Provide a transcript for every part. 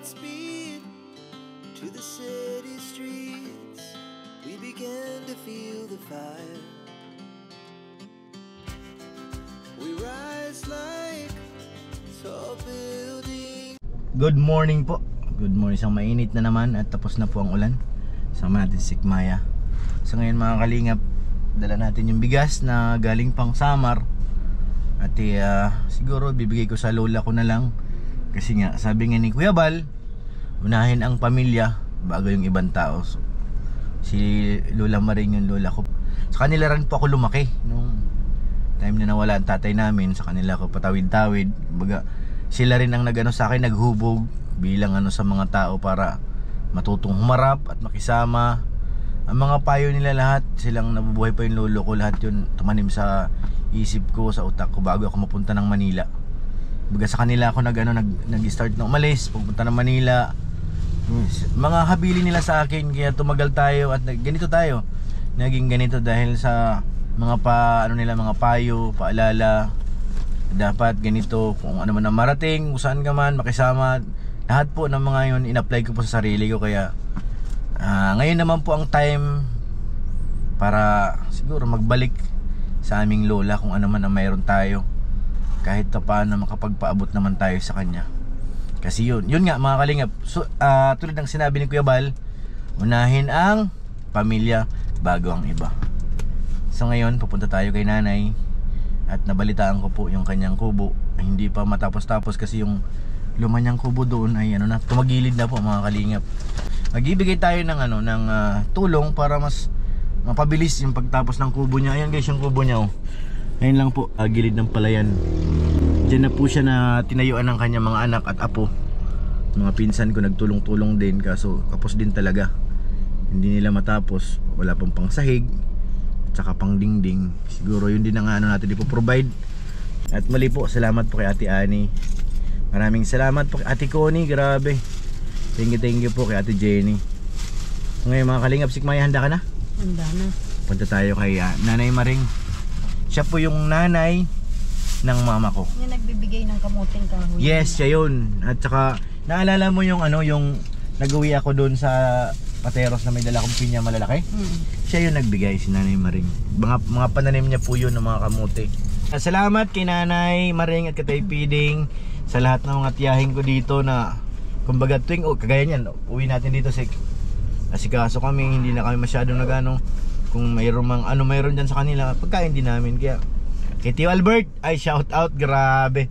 Godspeed to the city streets. We began to feel the fire. We rise like tall buildings. Good morning po. Good morning. Isang mainit na naman at tapos na po ang ulan. Sama natin si Sikmaya. So ngayon mga kalingap, dala natin yung bigas na galing pang Samar. At siguro bibigay ko sa lola ko na lang. Kasi nga sabi nga ni Kuya Bal, unahin ang pamilya bago yung ibang tao. So, si Lola Maring yung lola ko. Sa kanila rin po ako lumaki nung time na nawala ang tatay namin. Sa kanila ko patawid-tawid. Kumbaga, sila rin ang nagano sa akin, naghubog bilang ano sa mga tao para matutong humarap at makisama. Ang mga payo nila lahat, silang nabubuhay pa yung lolo ko, lahat yun tumanim sa isip ko, sa utak ko bago ako mapunta ng Manila. Baga sa kanila ako nag-start na umalis, pupunta ng Manila. Mga habili nila sa akin, kaya tumagal tayo at ganito tayo. Naging ganito dahil sa mga mga payo, paalala. Dapat ganito, kung ano man ang marating, kung saan ka man, makisama. Lahat po ng mga yun, in-apply ko po sa sarili ko. Kaya ngayon naman po ang time para siguro magbalik sa aming lola kung ano man ang mayroon tayo. Kahit paano makapagpaabot naman tayo sa kanya. Kasi yun nga mga kalingap. So, tulad ng sinabi ni Kuya Bal, unahin ang pamilya bago ang iba. So ngayon pupunta tayo kay nanay. At nabalitaan ko po yung kanyang kubo. Hindi pa matapos-tapos kasi yung lumanyang kubo doon ay tumagilid na po mga kalingap. Magbibigay tayo ng tulong para mas mapabilis yung pagtapos ng kubo niya. Ayan guys yung kubo niya oh. Ngayon lang po, gilid ng palayan. Diyan na po siya na tinayuan ng kanyang mga anak at apo. Mga pinsan ko nagtulong-tulong din, kaso kapos din talaga. Hindi nila matapos, wala pang pangsahig at saka pang dingding. Siguro yun din ang natin ipo-provide. At mali po, salamat po kay Ate Ani. Maraming salamat po kay Ate Connie, grabe. Thank you po kay Ate Jenny. Ngayon mga kalingap, Sikmaya, handa ka na? Handa na. Punta tayo kay Nanay Maring. Siya po yung nanay ng mama ko. Yung nagbibigay ng kamuting kahoy. Yes, siya yun. At saka naalala mo yung yung nag-uwi ako doon sa Pateros na may dala kong pinya malalaki? Siya yung nagbigay, si Nanay Maring. Mga pananim niya po yun ng mga kamuti. Salamat kay Nanay Maring at kay Piding sa lahat ng mga tiyahin ko dito na kumbaga tuwing kagaya niyan, uwi natin dito asikaso kami, hindi na kami masyadong kung mayroon mayroon dyan sa kanila, pagkain din namin. Kaya kay Tio Albert, ay shout out, grabe.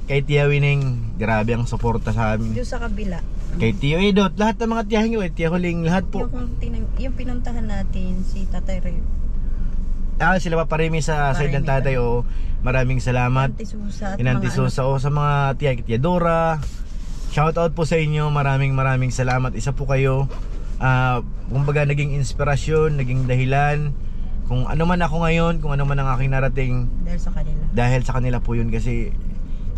Kay Tia Wining, grabe ang suporta sa amin. Doon sa kabila. Kay Tio Edot, lahat ng mga tiyahin ko, Tia Huling, lahat po. Yung pinuntahan natin, si Tatay Ray. Sila pa parimi sa side ng tatay o. Maraming salamat. Inanti Susa o sa mga tiya, Tia Dora. Shout out po sa inyo, maraming salamat. Isa po kayo. Kumbaga naging inspirasyon, naging dahilan kung ano man ako ngayon, kung ano man ang aking narating dahil sa kanila po yun. Kasi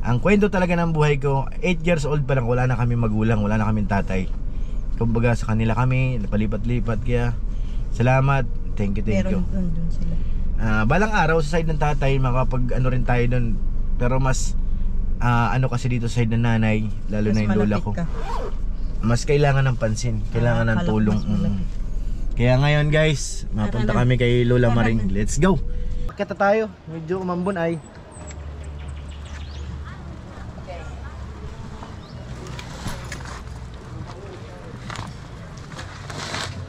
ang kwento talaga ng buhay ko, 8 years old pa lang, wala na kami magulang, wala na kaming tatay. Kumbaga sa kanila kami napalipat-lipat. Kaya salamat, thank you. Pero nandun sila. Balang araw sa side ng tatay makapag rin tayo dun. Pero mas kasi dito sa side ng nanay, lalo na yung lola ko, mas kailangan ng pansin, kailangan ng tulong. Kaya ngayon guys, mapunta kami kay Lola Maring. Let's go. Pakita tayo, medyo umambon ay.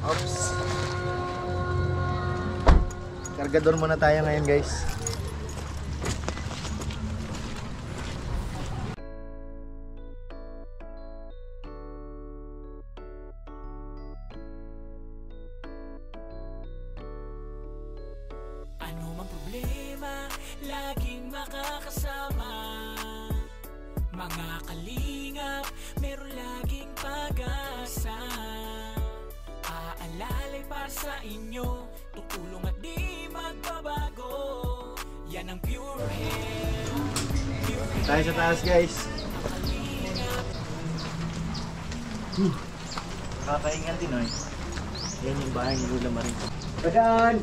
Oops. Kargador muna tayo ngayon guys. Laging makakasama mga kalingap, meron laging pag-asa. Aalalay para sa inyo, tutulong at di magbabago. Yan ang Pure Health. Tayo sa taas guys. Nakakaingan din oy. Yan yung bahay ni Lola Maring. Padaan!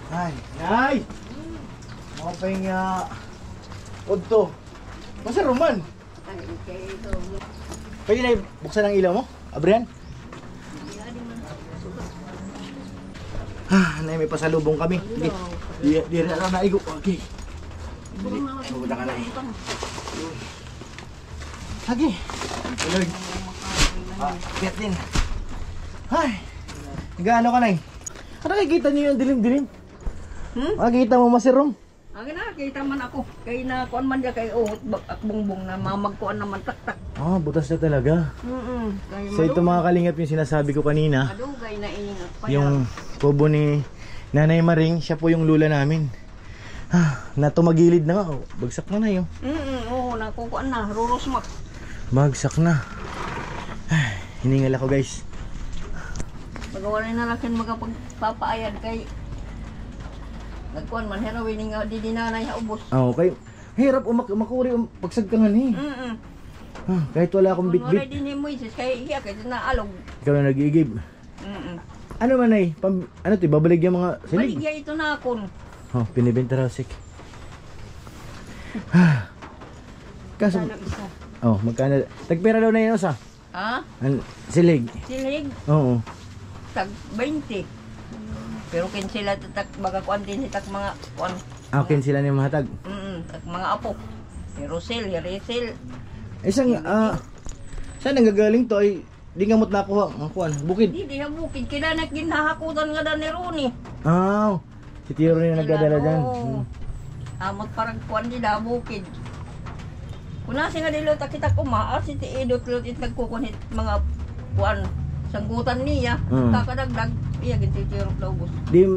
Ay! Ay! Makapahinga. Udto. Masa Roman? Pwede na buksan ang ilaw mo? Abrihan? May pasalubong kami. Di rin na naigo. Okay. Maganda ka na eh. Lagi. Tulog. Kiyat din. Ay. Gaano ka na eh? Ano nakikita niyo yung dilim-dilim? Nakikita mo masirong? Ang nakita man ako. Kay na kuan man dia kay uhot akbongbong na mamagkuan naman taktak. Butas na talaga. Kay So ito mga kalingap yung sinasabi ko kanina. madugay na ingat pa. Yung kubo ni Nanay Maring, siya po yung lula namin. Na tumagilid na nga. Bagsak na na yun. Oo, nakukuan na, rurusmak. Bagsak na. Hiningal ako guys. Magawa na nakin magpapayad kay nagkuan man heroin nga di dinanay ubos. Okay. Hirap makuri pagsagkangan eh. Kahit wala akong Wala bit-bit. din ni Moises kay iya kay na alog. Ikaw na nag-iigib. Ano man ay? Ano to? Babalik yung mga silig? Baligya ito na akon. Pinibenta raw sik. Kaso, Ano isa? magkano? Tagpera daw na yun sa? Ha? Silig. Silig Oo. tag 20. Pero kin sila tatak baga kuan din hitak mga kuan. Akin sila ni mahatag. Tak mga apo. Si Rosel, Rizal. Isang, saan nanggagaling to ay di nga mo't nakuha ang kuan, bukid. Di diha bukid kila na ginahakutan nga dan ni Roni. Si Tiro rin ang nagdadala dyan. Amot parang kuan di da bukid. Kuna singa dilo kita kumaar si Tiidot lot it nagkukunit mga kuan sanggutan niya. Kakadagdag iya ginti Tiro daw bus. Di,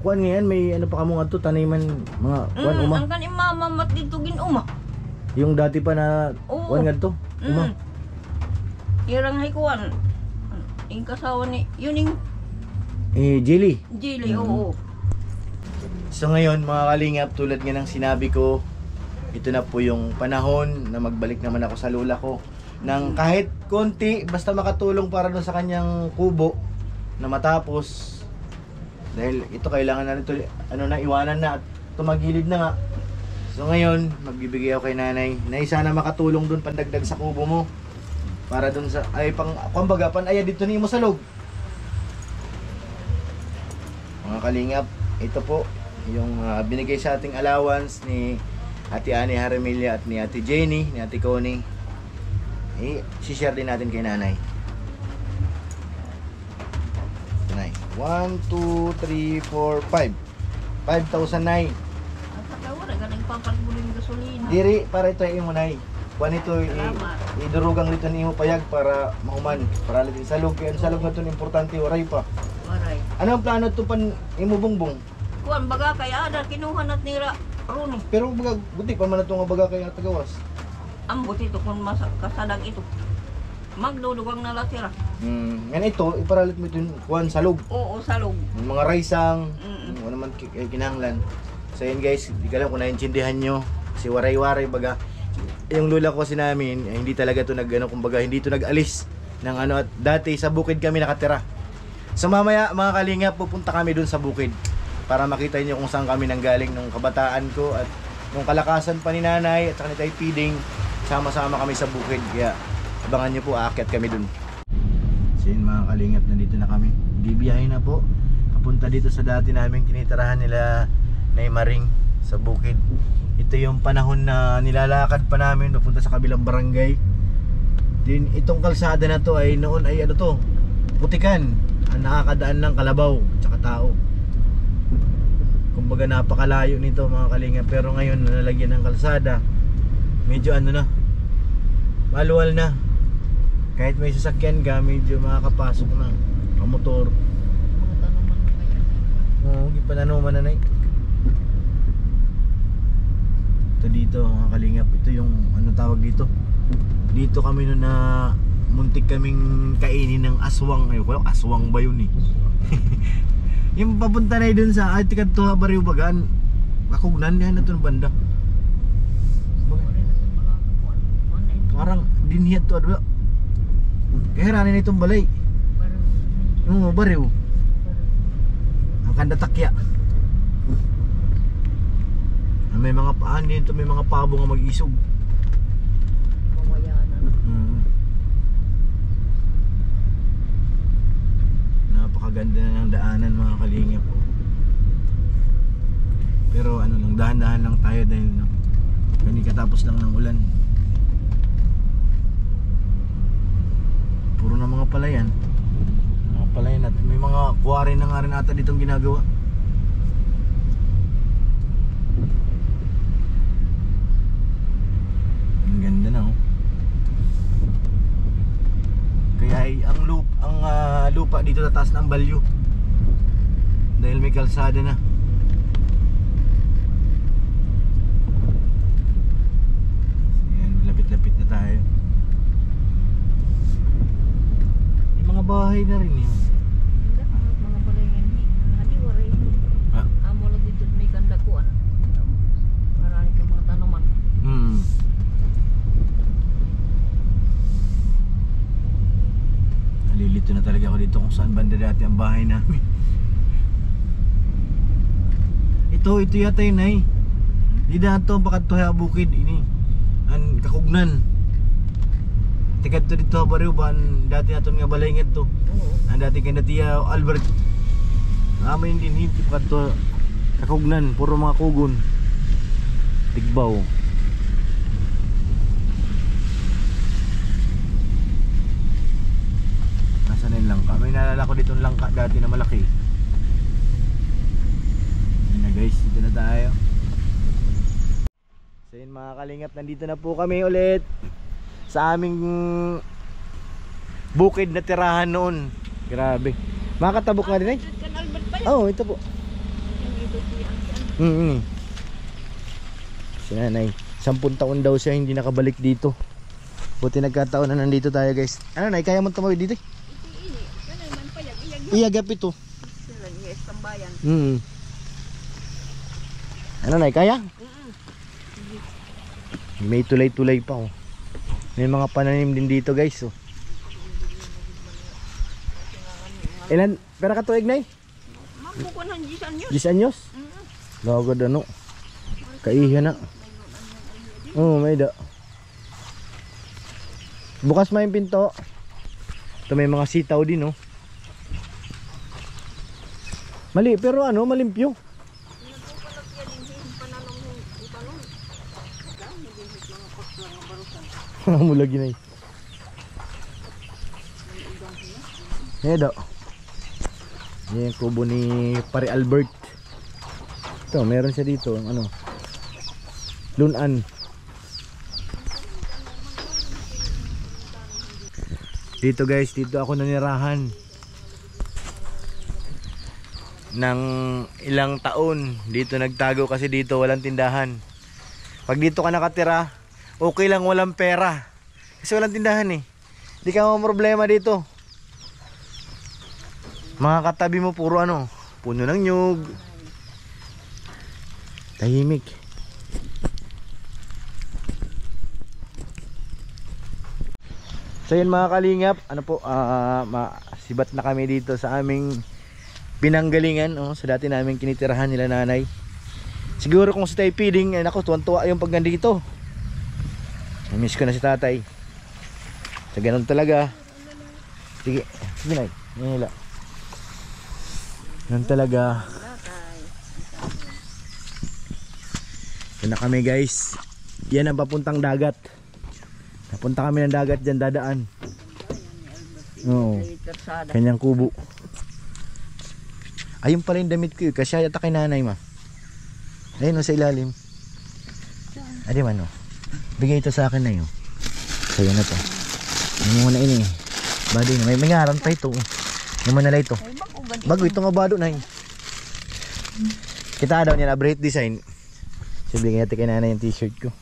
kuan ngayon, may ano pa kamo nga to, taniman, mga kuan uma. Ang kan imamamat dito ginuma. Yung dati pa na, kuan nga to, uma. Irang hay kuan. Ing kasawa ni, yun ing Jelly. Jili, oo. So ngayon mga kalingap, tulad nga ng sinabi ko, ito na po yung panahon na magbalik naman ako sa lula ko ng kahit konti, basta makatulong para doon sa kanyang kubo na matapos. Dahil ito kailangan na ito, iwanan na at tumagilid na nga. So ngayon, magbibigay ako kay nanay na sana makatulong doon pandagdag sa kubo mo. Para doon sa, kumbaga, panaya dito ni mo sa loob. Mga kalingap, ito po yung binigay sa ating allowance ni Ate Ani Haramilya at ni Ate Jenny, ni Ate Connie. Si-share din natin kay nanay. Nanay, 1, 2, 3, 4, 5. 5,000 nay. At saka wala galing papalbuling gasolina. Diri, para ito ay imo nay. Kuan ito idurugang dito ni imo payag para mahuman. Para litin salog. Kaya ang salog na ito importante, waray pa. Waray. Ano ang plano ito pan imo bongbong? Kuan baga kay ada kinuha nat nira Roni. Pero baga, buti pa man ito nga baga kay Atagawas. Ambot ito kung kasadag ito. Magdudugang nalatira. Yan ito, iparalit mo ito kuan salog. Oo, salog. Yung mga raisang, ano naman kinahanglan. So yun guys, di ka lang kung naintindihan nyo. Kasi waray-waray baga. Yung lula ko kasi namin, hindi talaga ito kumbaga, hindi ito nag-alis ng at dati sa bukid kami nakatira. So mamaya mga kalingap, pupunta kami dun sa bukid para makita niyo kung saan kami nanggaling nung kabataan ko at nung kalakasan pa ni nanay at saka ni Tay Piding. Sama-sama kami sa bukid, kaya abangan niyo po, aakyat kami dun. So yun mga kalingap, nandito na kami. Bibiyahe na po, papunta dito sa dati namin tinitirahan nila Nay Maring sa bukid. Ito yung panahon na nilalakad pa namin papunta sa kabilang barangay. Din itong kalsada na to ay noon ay putikan. Ang nakakadaan ng kalabaw at tao. Kumbaga napakalayo nito mga kalinga, pero ngayon nalagyan ng kalsada. Medyo na. Maluwal na. Kahit may sasakyan ka, medyo makakapasok na ang motor. Oo, gipananuman na nay. Ito dito mga kalingap, ito yung tawag dito. Dito kami noon na muntik kaming kainin ng aswang. Ayun, aswang ba yun eh? Yung papunta na dun sa Atikat to Bariw Bagan. Kakugnan yan na ito ng banda. Parang dinhiyat to adwa. Kahiranin na itong balay. Oo, Bariw. Ang kanda takya. Din to may mga pabo nga mag-isog. Pamayanan. Napakaganda na ng daanan mga kalingap po. Pero ano lang, dahan-dahan lang tayo dahil no, kani katapos lang ng ulan. Puro na mga palayan. Mga palayan at may mga quarry na nga rin ata ditong ginagawa. Ang ganda na oh. Kaya ay ang lupa dito tataas ng balyo dahil may kalsada na. Ayan, lapit-lapit na tayo. May mga bahay na rin yun. Mga palayan ni. Hadi waray ni. Ah. Amo lang dito may kandakuan. Marami kang mga tanaman. Nalilito na talaga ako dito kung saan banda dati ang bahay namin. Ito yata yun ay. Di dato bakat to ha bukid ini. An kakugnan. Tikat to dito bariw ban dati naton nga balay to. Oo. Ang dati kay Tia Albert. Amin din hindi bakat to kakugnan, puro mga kugon. Tigbaw. Nasaan yung langka? May naalala ko dito langka dati na malaki. Yun na guys, dito na tayo. So yun mga kalingap, nandito na po kami ulit sa aming bukid na tirahan noon. Grabe. Makatabok nga din ay? Kan Albert pa yan. Oo, ito po. Si nanay 10 taon daw siya hindi nakabalik dito. Buti nagkataon na nandito tayo guys. Ano nay, kaya mo tumawid dito? Iyagap ito. Sila niya tambayan. Ano nay, kaya? May tulay-tulay pa oh. May mga pananim din dito guys oh. Ilan? Pera ka tuig nay? Mabukunan 10 anyos. 10 anyos? Lagod ano. Kaiha na. Oo, may da. Bukas may pinto. Ito may mga sitaw din oh. Mali pero ano, malimpyo. Mulagi na Edo. Yan yung kubo ni Pare Albert. Ito, meron siya dito ano, lunan. Dito guys, dito ako nanirahan ng ilang taon. Dito nagtago kasi dito walang tindahan. Pag dito ka nakatira, okay lang walang pera kasi walang tindahan eh. Hindi ka mga problema dito. Mga katabi mo puro ano, puno ng nyug. Tahimik. So yun mga kalingap, ano po, sibat na kami dito sa aming pinanggalingan oh, sa dati namin kinitirahan nila nanay. Siguro kung sa tayo feeding, ako tuwan-tuwa yung pag nandito. Namiss ko na si tatay. So ganun talaga. Sige, sige na. Nila. Ganun talaga. Yan na kami guys. Yan ang papuntang dagat. Napunta kami ng dagat dyan, dadaan. Oo. Kanyang kubo. Ayun pala yung damit ko yun. Kasi yata kay nanay ma. Ayun o sa ilalim. Adi man o. Bigay ito sa akin na yun. So yun na to. Ano muna ini. Bado yun. May ngaran pa ito. Ano mo nala ito. Bago ito nga bado na yun. Kita daw niya na bright design. So bigay natin kay nanay yung t-shirt ko.